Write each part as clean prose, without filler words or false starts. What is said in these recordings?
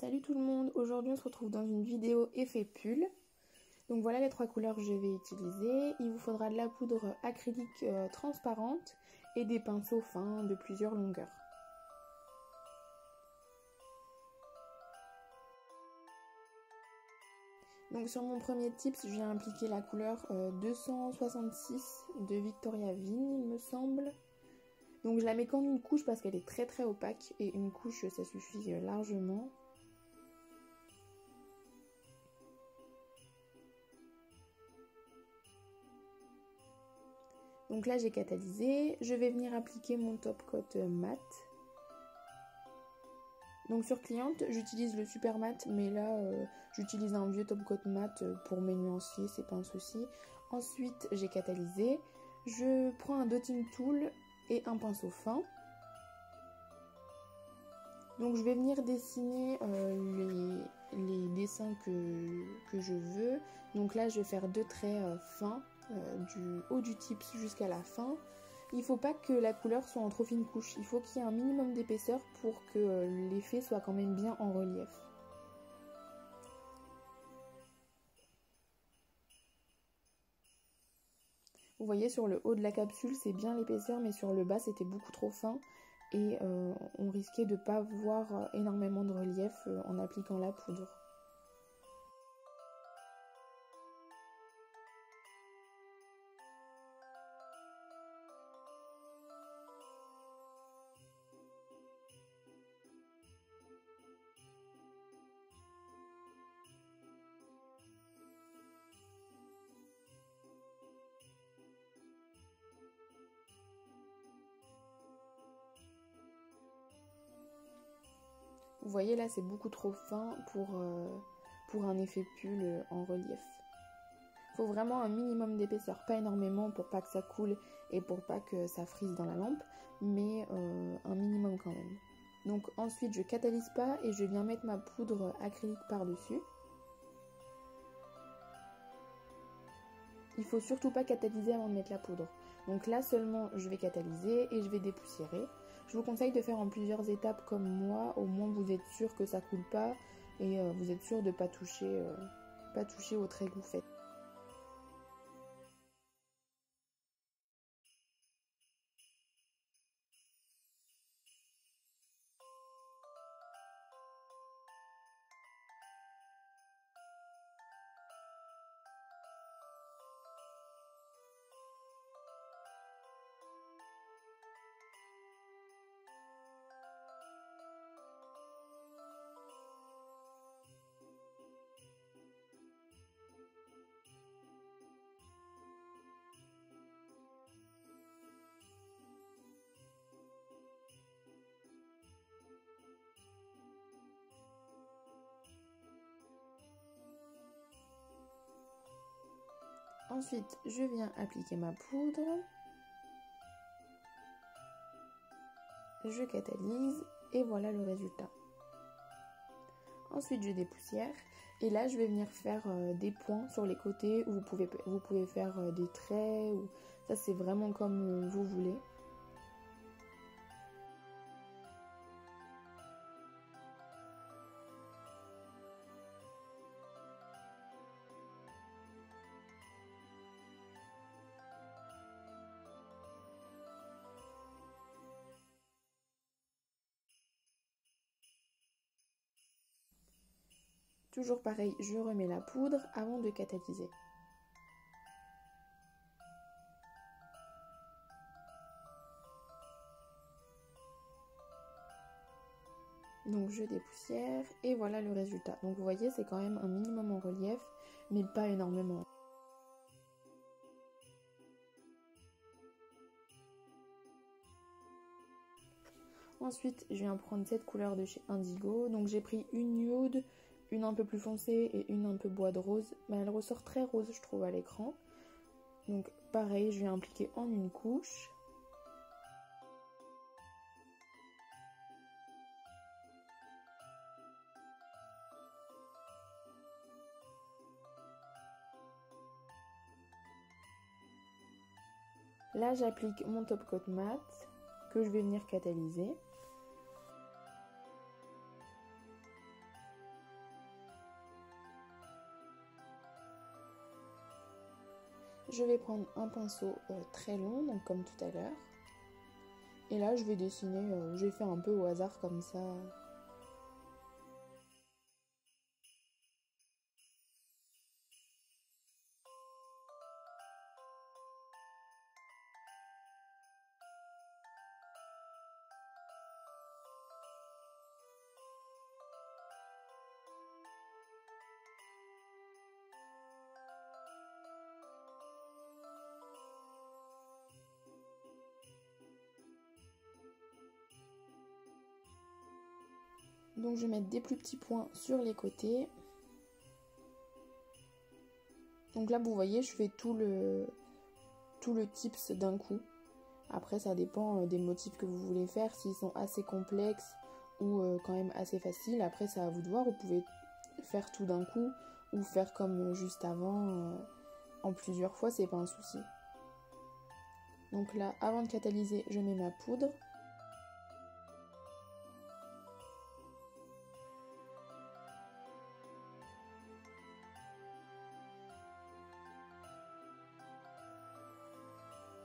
Salut tout le monde, aujourd'hui on se retrouve dans une vidéo effet pull. Donc voilà les trois couleurs que je vais utiliser. Il vous faudra de la poudre acrylique transparente et des pinceaux fins de plusieurs longueurs. Donc sur mon premier tips, je viens appliquer la couleur 266 de Victoria Vigne, il me semble. Donc je la mets qu'en une couche parce qu'elle est très opaque et une couche ça suffit largement. Donc là j'ai catalysé, je vais venir appliquer mon top coat mat. Donc sur cliente j'utilise le super mat, mais là j'utilise un vieux top coat mat pour mes nuanciers, c'est pas un souci. Ensuite j'ai catalysé, je prends un dotting tool et un pinceau fin. Donc je vais venir dessiner les dessins que je veux. Donc là je vais faire deux traits fins du haut du tips jusqu'à la fin. Il ne faut pas que la couleur soit en trop fine couche, il faut qu'il y ait un minimum d'épaisseur pour que l'effet soit quand même bien en relief. Vous voyez sur le haut de la capsule c'est bien l'épaisseur, mais sur le bas c'était beaucoup trop fin et on risquait de ne pas voir énormément de relief en appliquant la poudre. Vous voyez là c'est beaucoup trop fin pour un effet pull en relief. Il faut vraiment un minimum d'épaisseur, pas énormément pour pas que ça coule et pour pas que ça frise dans la lampe, mais un minimum quand même. Donc ensuite je catalyse pas et je viens mettre ma poudre acrylique par-dessus. Il faut surtout pas catalyser avant de mettre la poudre. Donc là seulement je vais catalyser et je vais dépoussiérer. Je vous conseille de faire en plusieurs étapes comme moi, au moins vous êtes sûr que ça coule pas et vous êtes sûr de pas toucher au trait que vous faites. Ensuite, je viens appliquer ma poudre. Je catalyse et voilà le résultat. Ensuite, je dépoussière et là, je vais venir faire des points sur les côtés où vous pouvez faire des traits. Ou ça, c'est vraiment comme vous voulez. Toujours pareil, je remets la poudre avant de catalyser. Donc je dépoussière et voilà le résultat. Donc vous voyez c'est quand même un minimum en relief, mais pas énormément. Ensuite je viens prendre cette couleur de chez Indigo. Donc j'ai pris une nude, une un peu plus foncée et une un peu bois de rose. Mais elle ressort très rose je trouve à l'écran. Donc pareil, je viens appliquer en une couche. Là j'applique mon top coat mat que je vais venir catalyser. je vais prendre un pinceau très long, donc comme tout à l'heure. Et là, je vais dessiner, j'ai fait un peu au hasard comme ça. Donc je vais mettre des plus petits points sur les côtés. Donc là vous voyez je fais tout le tips d'un coup. Après ça dépend des motifs que vous voulez faire, s'ils sont assez complexes ou quand même assez faciles. Après c'est à vous de voir, vous pouvez faire tout d'un coup ou faire comme juste avant en plusieurs fois, c'est pas un souci. Donc là avant de catalyser je mets ma poudre.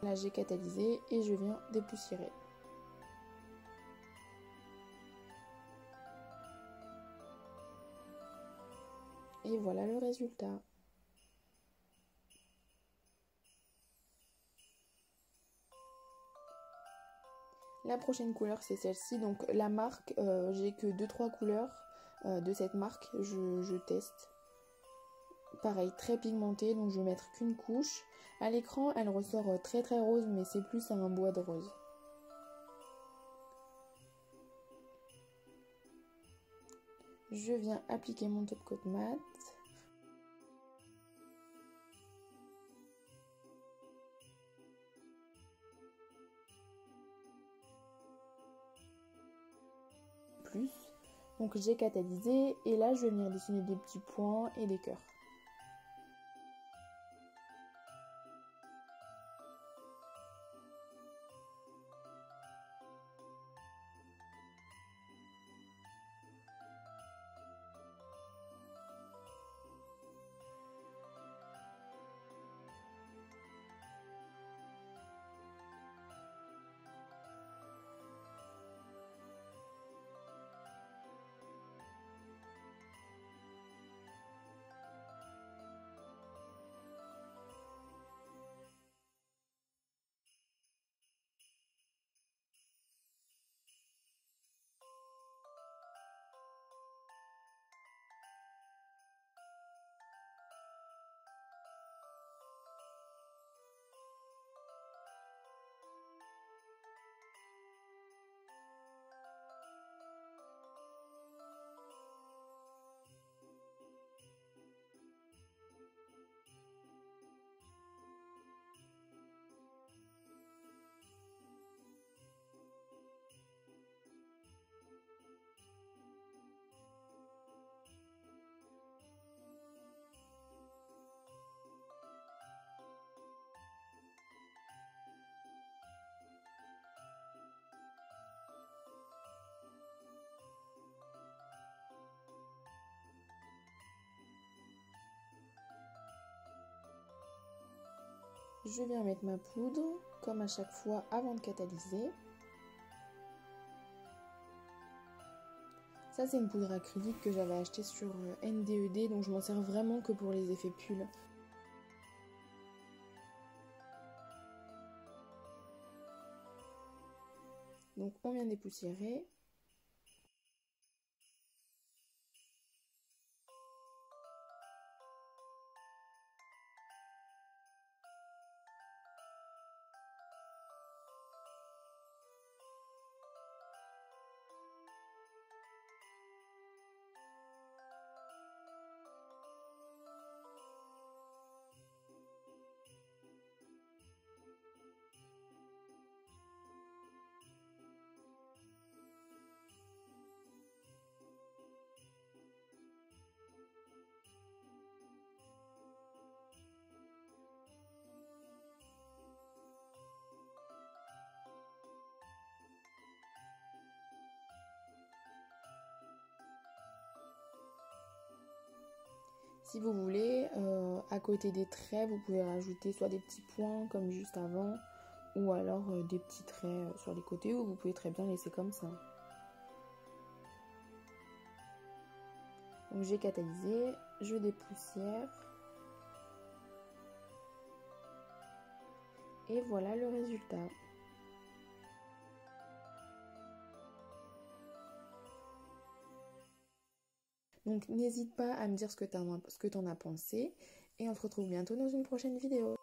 Là j'ai catalysé et je viens dépoussiérer. Et voilà le résultat. La prochaine couleur c'est celle-ci, donc la marque, j'ai que 2-3 couleurs de cette marque, je teste. Pareil, très pigmentée, donc je vais mettre qu'une couche. À l'écran, elle ressort très très rose, mais c'est plus un bois de rose. Je viens appliquer mon top coat mat. Plus. Donc j'ai catalysé et là je vais venir dessiner des petits points et des cœurs. Je viens mettre ma poudre, comme à chaque fois avant de catalyser. Ça c'est une poudre acrylique que j'avais achetée sur NDED, donc je m'en sers vraiment que pour les effets pulls. Donc on vient dépoussiérer. Si vous voulez, à côté des traits, vous pouvez rajouter soit des petits points comme juste avant, ou alors des petits traits sur les côtés, ou vous pouvez très bien laisser comme ça. Donc j'ai catalysé, je dépoussière. Et voilà le résultat. Donc n'hésite pas à me dire ce que t'en as pensé. Et on se retrouve bientôt dans une prochaine vidéo.